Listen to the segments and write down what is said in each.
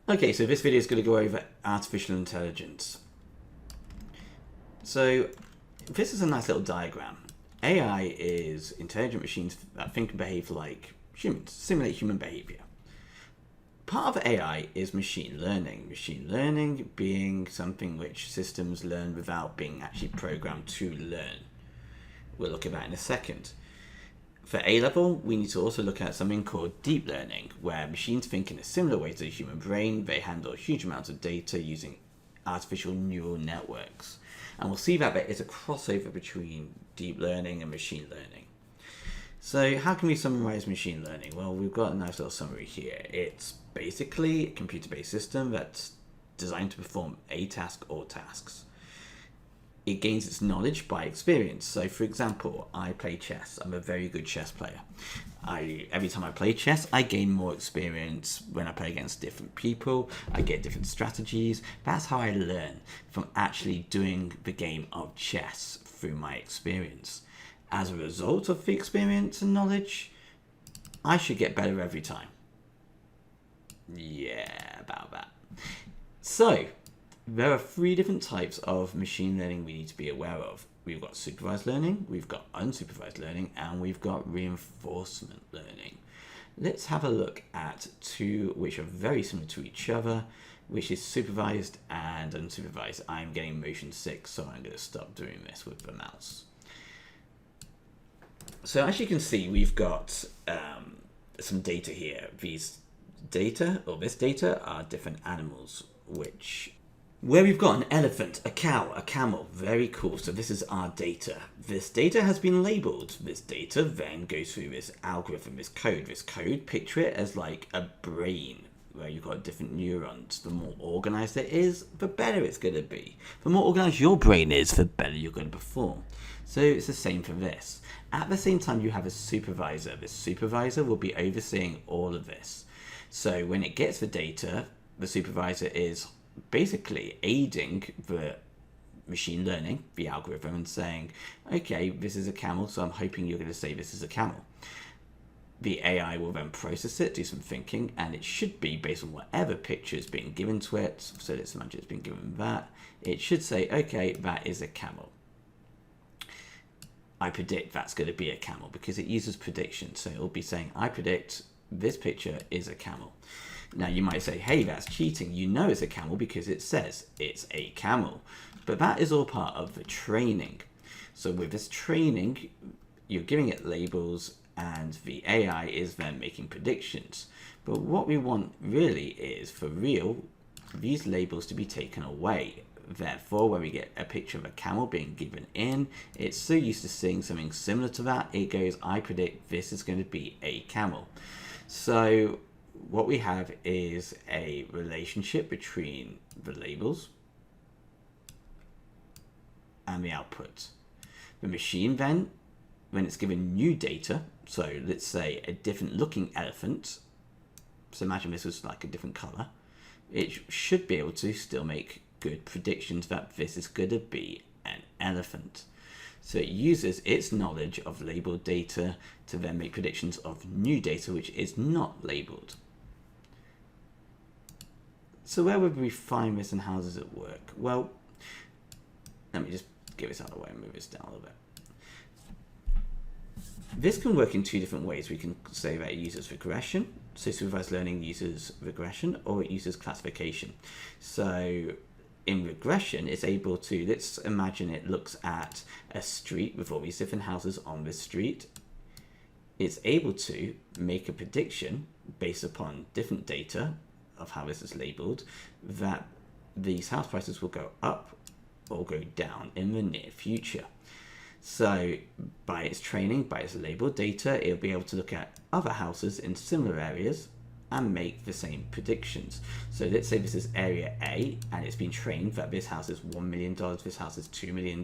Okay, so this video is going to go over artificial intelligence. So this is a nice little diagram. AI is intelligent machines that think and behave like humans, simulate human behavior. Part of AI is machine learning. Machine learning being something which systems learn without being actually programmed to learn. We'll look at that in a second. For A-level, we need to also look at something called deep learning, where machines think in a similar way to the human brain. They handle huge amounts of data using artificial neural networks. And we'll see that there is a crossover between deep learning and machine learning. So how can we summarize machine learning? Well, we've got a nice little summary here. It's basically a computer-based system that's designed to perform a task or tasks. It gains its knowledge by experience. So for example, I play chess. I'm a very good chess player. Every time I play chess, I gain more experience when I play against different people. I get different strategies. That's how I learn, from actually doing the game of chess through my experience. As a result of the experience and knowledge, I should get better every time. Yeah, about that. So, there are three different types of machine learning we need to be aware of. We've got supervised learning, we've got unsupervised learning, and we've got reinforcement learning. Let's have a look at two which are very similar to each other, which is supervised and unsupervised. I'm getting motion sick, so I'm going to stop doing this with the mouse. So as you can see, we've got some data here. These data, or this data, are different animals, where we've got an elephant, a cow, a camel. Very cool. So this is our data. This data has been labeled. This data then goes through this algorithm, this code. This code, picture it as like a brain, where you've got different neurons. The more organized it is, the better it's going to be. The more organized your brain is, the better you're going to perform. So it's the same for this. At the same time, you have a supervisor. This supervisor will be overseeing all of this. So when it gets the data, the supervisor is basically aiding the machine learning, the algorithm, and saying, okay, this is a camel, so I'm hoping you're going to say this is a camel. The AI will then process it, do some thinking, and it should be based on whatever picture is being given to it. So let's imagine it's been given that. It should say, okay, that is a camel. I predict that's going to be a camel, because it uses prediction. So it'll be saying, I predict this picture is a camel. Now you might say, hey, that's cheating. You know it's a camel because it says it's a camel. But that is all part of the training. So with this training, you're giving it labels and the AI is then making predictions. But what we want really is, for real, these labels to be taken away. Therefore, when we get a picture of a camel being given in, it's so used to seeing something similar to that, it goes, I predict this is going to be a camel. So what we have is a relationship between the labels and the output. The machine then, when it's given new data, so let's say a different looking elephant, so imagine this was like a different color, it should be able to still make good predictions that this is going to be an elephant. So it uses its knowledge of labeled data to then make predictions of new data which is not labeled. So where would we find this and how does it work? Well, let me just get this out of the way and move this down a little bit. This can work in two different ways. We can say that it uses regression. So supervised learning uses regression, or it uses classification. So in regression, it's able to, let's imagine it looks at a street with all these different houses on this street. It's able to make a prediction based upon different data of how this is labeled, that these house prices will go up or go down in the near future. So by its training, by its labeled data, it'll be able to look at other houses in similar areas and make the same predictions. So let's say this is area A and it's been trained that this house is $1 million, this house is $2 million.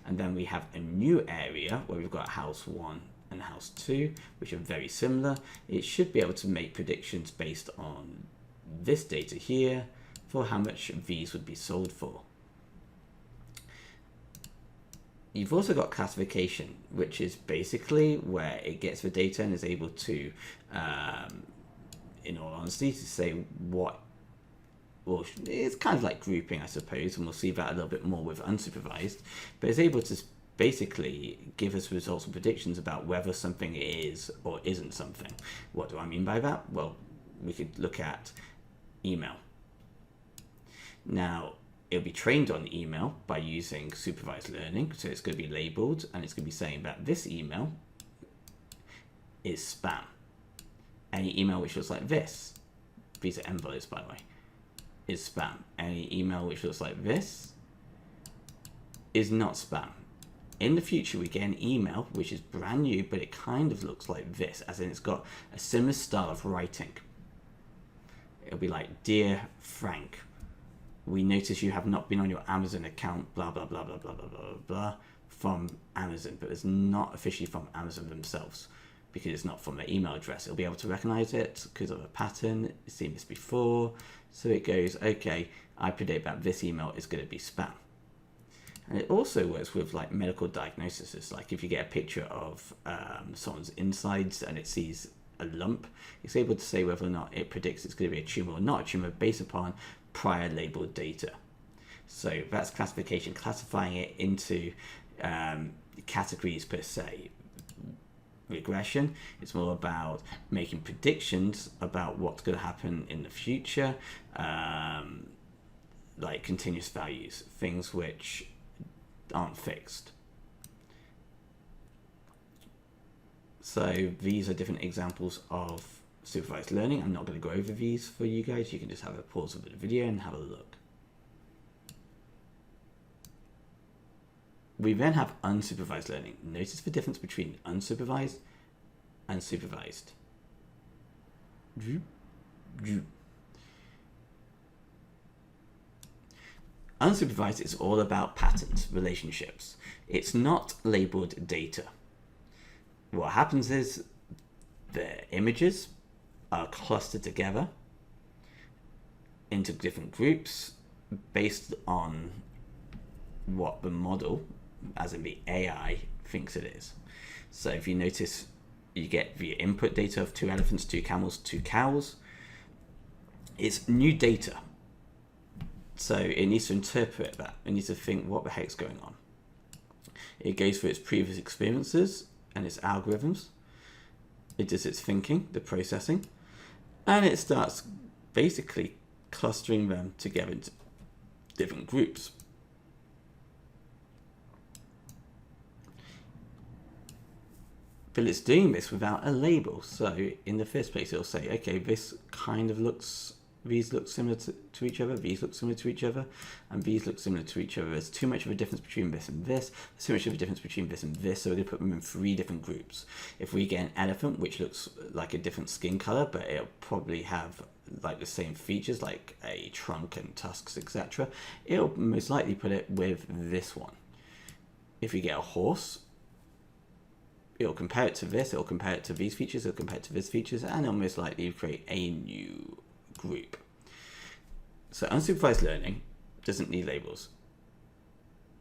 And then we have a new area where we've got house 1 and house 2, which are very similar. It should be able to make predictions based on this data here for how much these would be sold for. You've also got classification, which is basically where it gets the data and is able to, in all honesty, to say what or it's kind of like grouping, I suppose, and we'll see that a little bit more with unsupervised, but it's able to basically give us results and predictions about whether something is or isn't something. What do I mean by that? Well, we could look at email. Now, it'll be trained on email by using supervised learning, so it's going to be labeled, and it's going to be saying that this email is spam. Any email which looks like this, these are envelopes by the way, is spam. Any email which looks like this is not spam. In the future, we get an email which is brand new, but it kind of looks like this, as in it's got a similar style of writing. It'll be like, "Dear Frank, we notice you have not been on your Amazon account, blah, blah, blah, blah, blah, blah, blah, blah, from Amazon," but it's not officially from Amazon themselves because it's not from their email address. It'll be able to recognize it because of a pattern. It's seen this before. So it goes, okay, I predict that this email is going to be spam. And it also works with like medical diagnoses. Like if you get a picture of someone's insides and it sees a lump, it's able to say whether or not it predicts it's going to be a tumor or not a tumor based upon prior labeled data. So that's classification, classifying it into categories per se. Regression, it's more about making predictions about what's going to happen in the future, like continuous values, things which aren't fixed. So these are different examples of supervised learning. I'm not going to go over these for you guys. You can just have a pause of the video and have a look. We then have unsupervised learning. Notice the difference between unsupervised and supervised. Unsupervised is all about patterns, relationships. It's not labeled data. What happens is the images are clustered together into different groups based on what the model, as in the AI, thinks it is. So if you notice, you get the input data of 2 elephants, 2 camels, 2 cows. It's new data. So it needs to interpret that. It needs to think, what the heck's going on? It goes through its previous experiences and its algorithms. It does its thinking, the processing, and it starts basically clustering them together into different groups. But it's doing this without a label. So in the first place, it'll say, okay, this kind of looks, these look similar to each other, these look similar to each other, and these look similar to each other. There's too much of a difference between this and this. There's too much of a difference between this and this, so we're going to put them in 3 different groups. If we get an elephant, which looks like a different skin color, but it'll probably have like the same features, like a trunk and tusks, etc., it'll most likely put it with this one. If we get a horse, it'll compare it to this, it'll compare it to these features, it'll compare it to this features, and it'll most likely create a new group. So unsupervised learning doesn't need labels.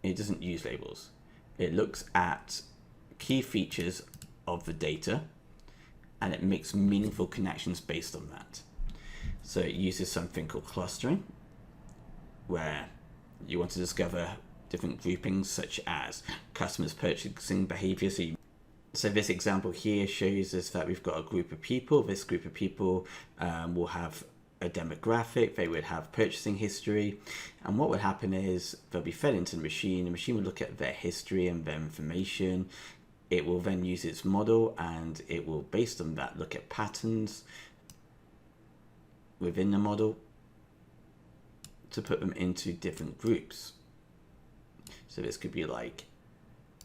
It doesn't use labels. It looks at key features of the data and it makes meaningful connections based on that. So it uses something called clustering, where you want to discover different groupings such as customers' purchasing behavior. So this example here shows us that we've got a group of people. This group of people will have a demographic, they would have purchasing history, and what would happen is they'll be fed into the machine would look at their history and their information. It will then use its model and it will, based on that, look at patterns within the model to put them into different groups. So this could be like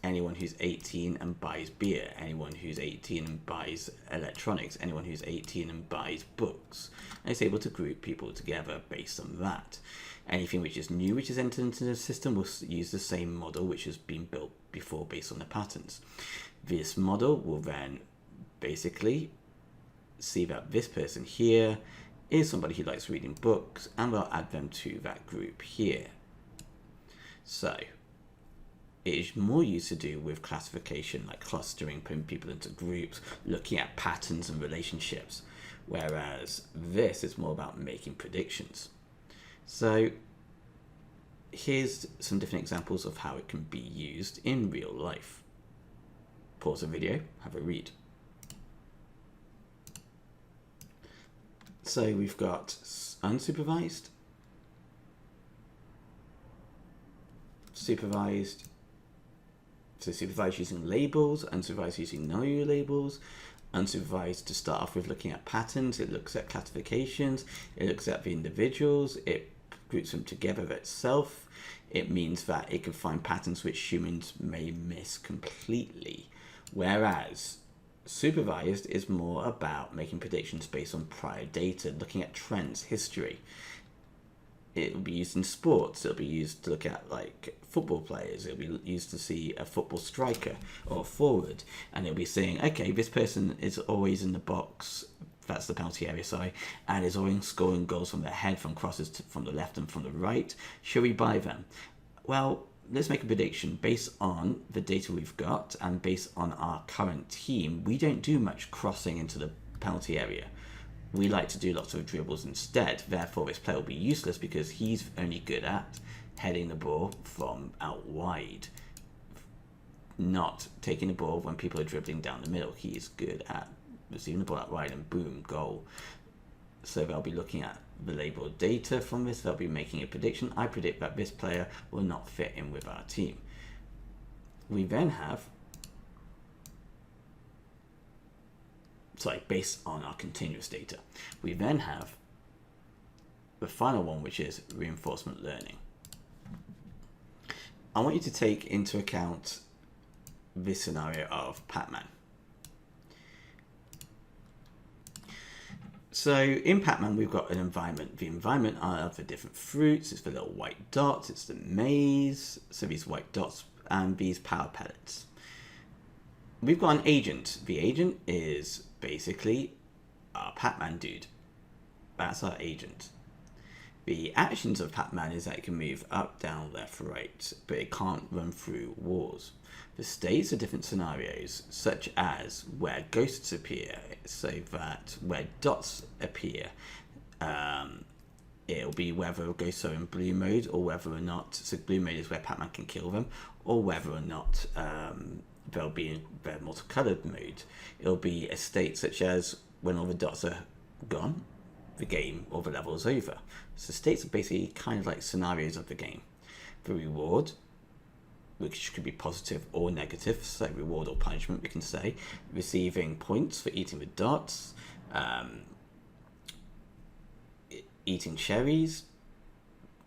anyone who's 18 and buys beer, anyone who's 18 and buys electronics, anyone who's 18 and buys books. And it's able to group people together based on that. Anything which is new, which is entered into the system, will use the same model which has been built before based on the patterns. This model will then basically see that this person here is somebody who likes reading books, and we'll add them to that group here. So it is more used to do with classification, like clustering, putting people into groups, looking at patterns and relationships, whereas this is more about making predictions. So here's some different examples of how it can be used in real life. Pause the video, have a read. So we've got unsupervised, supervised, so supervised using labels, unsupervised using no labels, unsupervised to start off with looking at patterns, it looks at classifications, it looks at the individuals, it groups them together itself. It means that it can find patterns which humans may miss completely. Whereas supervised is more about making predictions based on prior data, looking at trends, history. It will be used in sports. It'll be used to look at like football players. It'll be used to see a football striker or forward, and it'll be saying, okay, this person is always in the box. That's the penalty area, sorry, and is always scoring goals from the head, from crosses from the left and from the right. Should we buy them? Well, let's make a prediction based on the data we've got and based on our current team. We don't do much crossing into the penalty area. We like to do lots of dribbles instead. Therefore, this player will be useless because he's only good at heading the ball from out wide, not taking the ball when people are dribbling down the middle. He is good at receiving the ball out wide and boom, goal. So they'll be looking at the labeled data from this. They'll be making a prediction. I predict that this player will not fit in with our team. We then have, based on our continuous data, we then have the final one, which is reinforcement learning. I want you to take into account this scenario of Pac-Man. So in Pac-Man, we've got an environment. The environment are the different fruits. It's the little white dots. It's the maze. So these white dots and these power pellets. We've got an agent. The agent is basically our Pac-Man dude. That's our agent. The actions of Pac-Man is that it can move up, down, left, right, but it can't run through walls. The states are different scenarios, such as where ghosts appear, so that where dots appear, it'll be whether ghosts are in blue mode or whether or not, so blue mode is where Pac-Man can kill them, or whether or not they'll be in their multicolored mode. It'll be a state such as when all the dots are gone, the game or the level is over. So states are basically kind of like scenarios of the game. The reward, which could be positive or negative, so reward or punishment, we can say. Receiving points for eating the dots, eating cherries,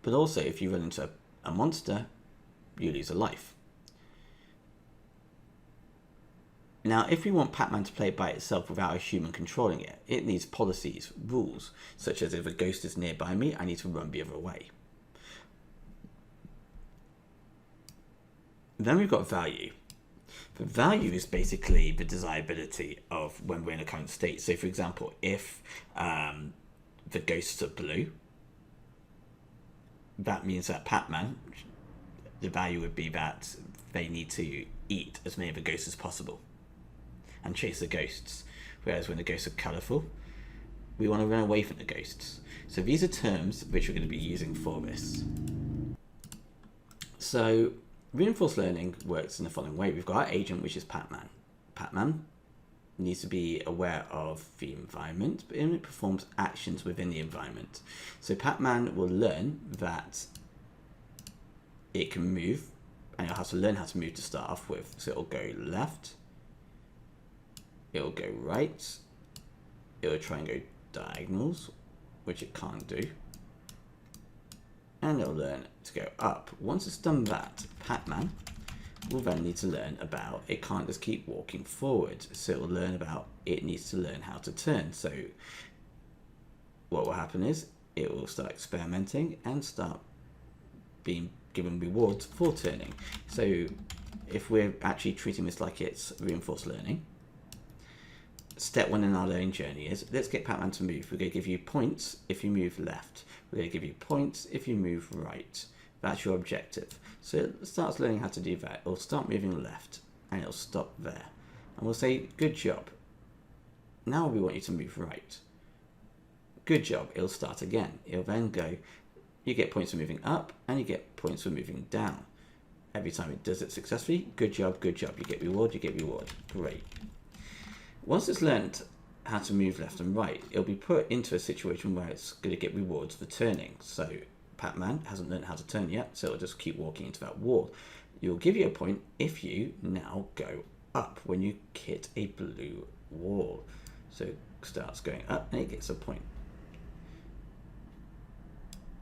but also if you run into a monster, you lose a life. Now, if we want Pac-Man to play by itself without a human controlling it, it needs policies, rules, such as if a ghost is nearby me, I need to run the other way. Then we've got value. The value is basically the desirability of when we're in a current state. So, for example, if the ghosts are blue, that means that Pac-Man, the value would be that they need to eat as many of the ghosts as possible and chase the ghosts. Whereas when the ghosts are colourful, we want to run away from the ghosts. So these are terms which we're going to be using for this. So reinforced learning works in the following way. We've got our agent, which is Pac-Man. Pac-Man needs to be aware of the environment, but it performs actions within the environment. So Pac-Man will learn that it can move, and it'll have to learn how to move to start off with. So it'll go left, it'll go right, it'll try and go diagonals, which it can't do, and it'll learn to go up. Once it's done that, Pac-Man will then need to learn about it can't just keep walking forward, so it'll learn about it needs to learn how to turn. So what will happen is it will start experimenting and start being given rewards for turning. So if we're actually treating this like it's reinforced learning, step one in our learning journey is, let's get Pac-Man to move. We're going to give you points if you move left. We're going to give you points if you move right. That's your objective. So it starts learning how to do that. It'll start moving left and it'll stop there. And we'll say, good job. Now we want you to move right. Good job. It'll start again. It'll then go you get points for moving up, and you get points for moving down. Every time it does it successfully, good job, good job. You get reward, great. Once it's learned how to move left and right, it'll be put into a situation where it's going to get rewards for turning. So Pac-Man hasn't learned how to turn yet, so it'll just keep walking into that wall. You'll give you a point if you now go up when you hit a blue wall. So it starts going up and it gets a point.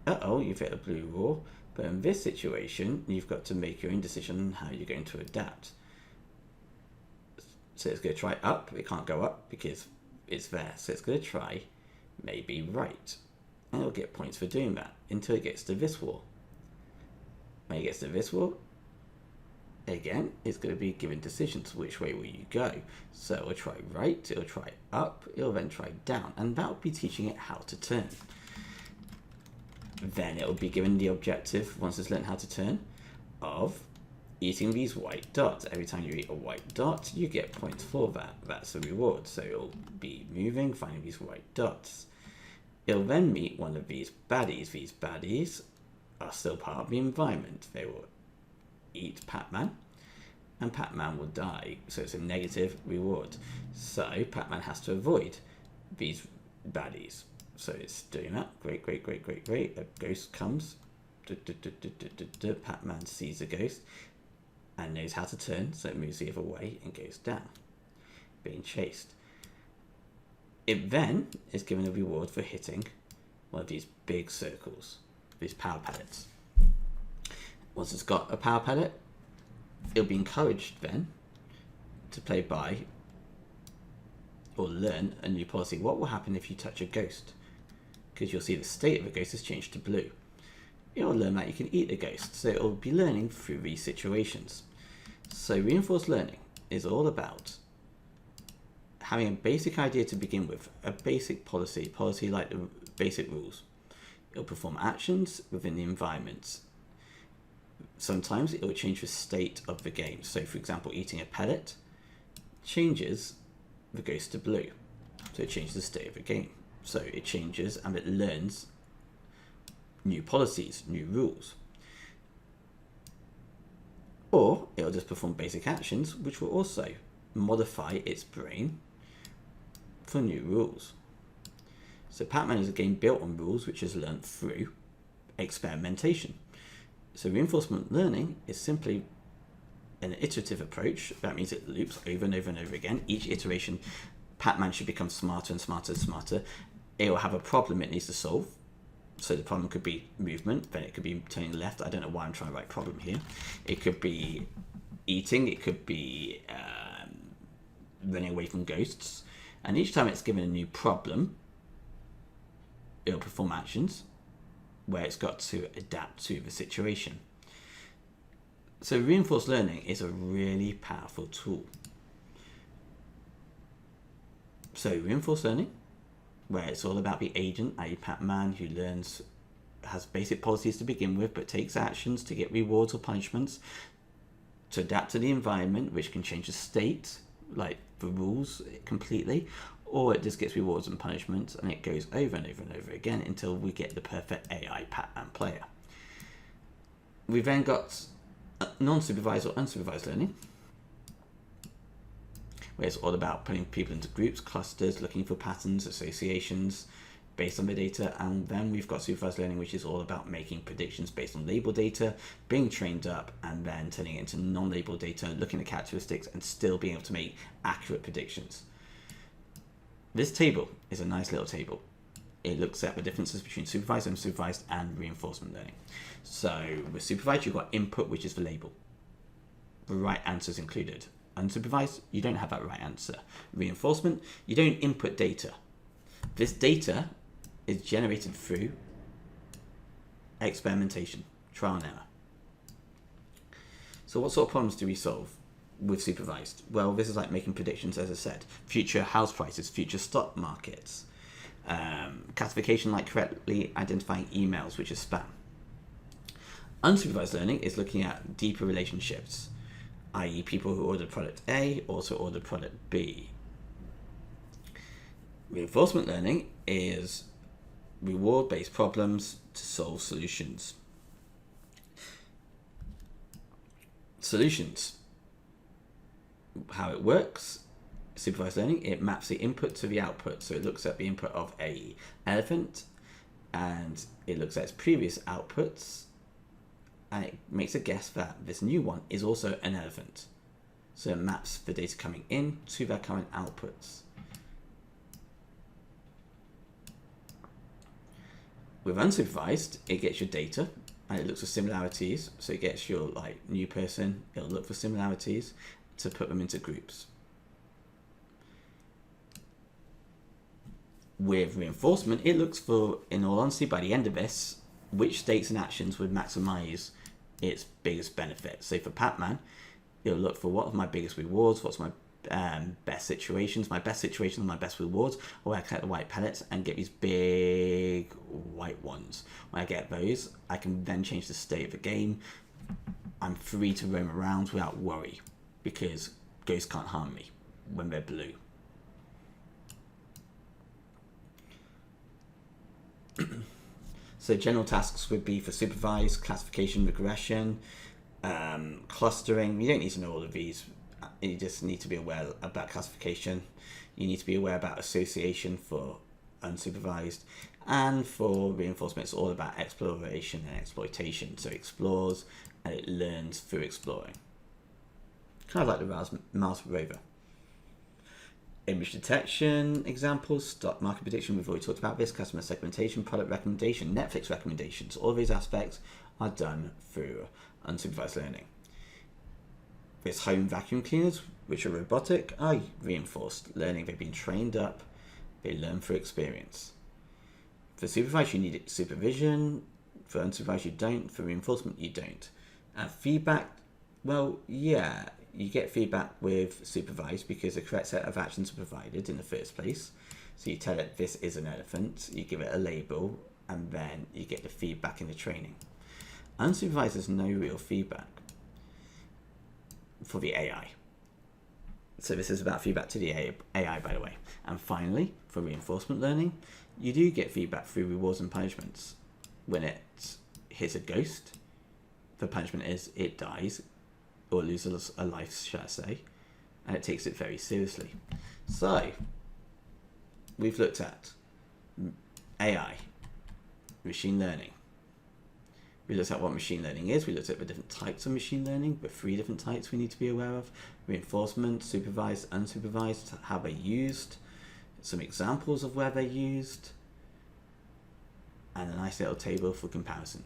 Uh-oh, you've hit a blue wall. But in this situation, you've got to make your own decision on how you're going to adapt. So it's going to try up. It can't go up because it's there. So it's going to try maybe right. And it'll get points for doing that until it gets to this wall. When it gets to this wall, again, it's going to be given decisions. Which way will you go? So it'll try right, it'll try up, it'll then try down. And that'll be teaching it how to turn. Then it'll be given the objective, once it's learned how to turn, of eating these white dots. Every time you eat a white dot, you get points for that. That's the reward. So it'll be moving, finding these white dots. It'll then meet one of these baddies. These baddies are still part of the environment. They will eat Pac-Man, and Pac-Man will die. So it's a negative reward. So Pac-Man has to avoid these baddies. So it's doing that. Great. A ghost comes. Pac-Man sees a ghost and knows how to turn, so it moves the other way and goes down, being chased. It then is given a reward for hitting one of these big circles, these power pellets. Once it's got a power pellet, it'll be encouraged then to play by or learn a new policy. What will happen if you touch a ghost? Because you'll see the state of a ghost has changed to blue. It'll learn that you can eat a ghost, so it'll be learning through these situations. So reinforced learning is all about having a basic idea to begin with, a basic policy like the basic rules. It'll perform actions within the environment. Sometimes it will change the state of the game. So for example, eating a pellet changes the ghost to blue. So it changes the state of the game. So it changes and it learns new policies, new rules. Or it'll just perform basic actions, which will also modify its brain for new rules. So Pac-Man is a game built on rules, which is learned through experimentation. So reinforcement learning is simply an iterative approach. That means it loops over and over and over again. Each iteration, Pac-Man should become smarter and smarter and smarter. It will have a problem it needs to solve. So the problem could be movement, then it could be turning left. I don't know why I'm trying to write problem here. It could be eating, it could be running away from ghosts. And each time it's given a new problem, it'll perform actions where it's got to adapt to the situation. So reinforced learning is a really powerful tool. So reinforced learning, where it's all about the agent, i.e. Pac-Man, who learns, has basic policies to begin with, but takes actions to get rewards or punishments, to adapt to the environment, which can change the state, like the rules completely, or it just gets rewards and punishments, and it goes over and over and over again until we get the perfect AI Pac-Man player. We've then got non-supervised or unsupervised learning, where it's all about putting people into groups, clusters, looking for patterns, associations based on the data. And then we've got supervised learning, which is all about making predictions based on label data, being trained up, and then turning it into non-label data, looking at characteristics, and still being able to make accurate predictions. This table is a nice little table. It looks at the differences between supervised, unsupervised, and reinforcement learning. So with supervised, you've got input, which is the label. The right answers included. Unsupervised, you don't have that right answer. Reinforcement, you don't input data. This data is generated through experimentation, trial and error. So what sort of problems do we solve with supervised? Well, this is like making predictions, as I said. Future house prices, future stock markets. Classification, like correctly identifying emails, which is spam. Unsupervised learning is looking at deeper relationships, i.e. people who ordered product A also ordered product B. Reinforcement learning is reward-based problems to solve solutions. Solutions. How it works. Supervised learning, it maps the input to the output. So it looks at the input of a elephant and it looks at its previous outputs and it makes a guess that this new one is also an elephant. So it maps the data coming in to their current outputs. With unsupervised, it gets your data and it looks for similarities. So it gets your new person, it'll look for similarities to put them into groups. With reinforcement, it looks for, in all honesty, by the end of this, which states and actions would maximize its biggest benefit. So for Pac-Man, it'll look for what are my biggest rewards, what's my best situations, my best rewards, where I collect the white pellets and get these big white ones. When I get those, I can then change the state of the game. I'm free to roam around without worry, because ghosts can't harm me when they're blue. So general tasks would be for supervised, classification, regression, clustering. You don't need to know all of these. You just need to be aware about classification. You need to be aware about association for unsupervised. And for reinforcement, it's all about exploration and exploitation. So it explores and it learns through exploring. Kind of like the Mars rover. Image detection examples, stock market prediction, we've already talked about this, customer segmentation, product recommendation, Netflix recommendations. All of these aspects are done through unsupervised learning. There's home vacuum cleaners, which are robotic, are reinforced learning. They've been trained up, they learn through experience. For supervised, you need supervision. For unsupervised, you don't. For reinforcement, you don't. And feedback, well, yeah, you get feedback with supervised because the correct set of actions are provided in the first place. So you tell it this is an elephant, you give it a label, and then you get the feedback in the training. Unsupervised has no real feedback for the AI. So this is about feedback to the AI, by the way. And finally, for reinforcement learning, you do get feedback through rewards and punishments. When it hits a ghost, the punishment is it dies, or loses a life, shall I say, and it takes it very seriously. So, we've looked at AI, machine learning. We looked at what machine learning is. We looked at the different types of machine learning, the 3 different types we need to be aware of. Reinforcement, supervised, unsupervised, how they're used, some examples of where they're used, and a nice little table for comparison.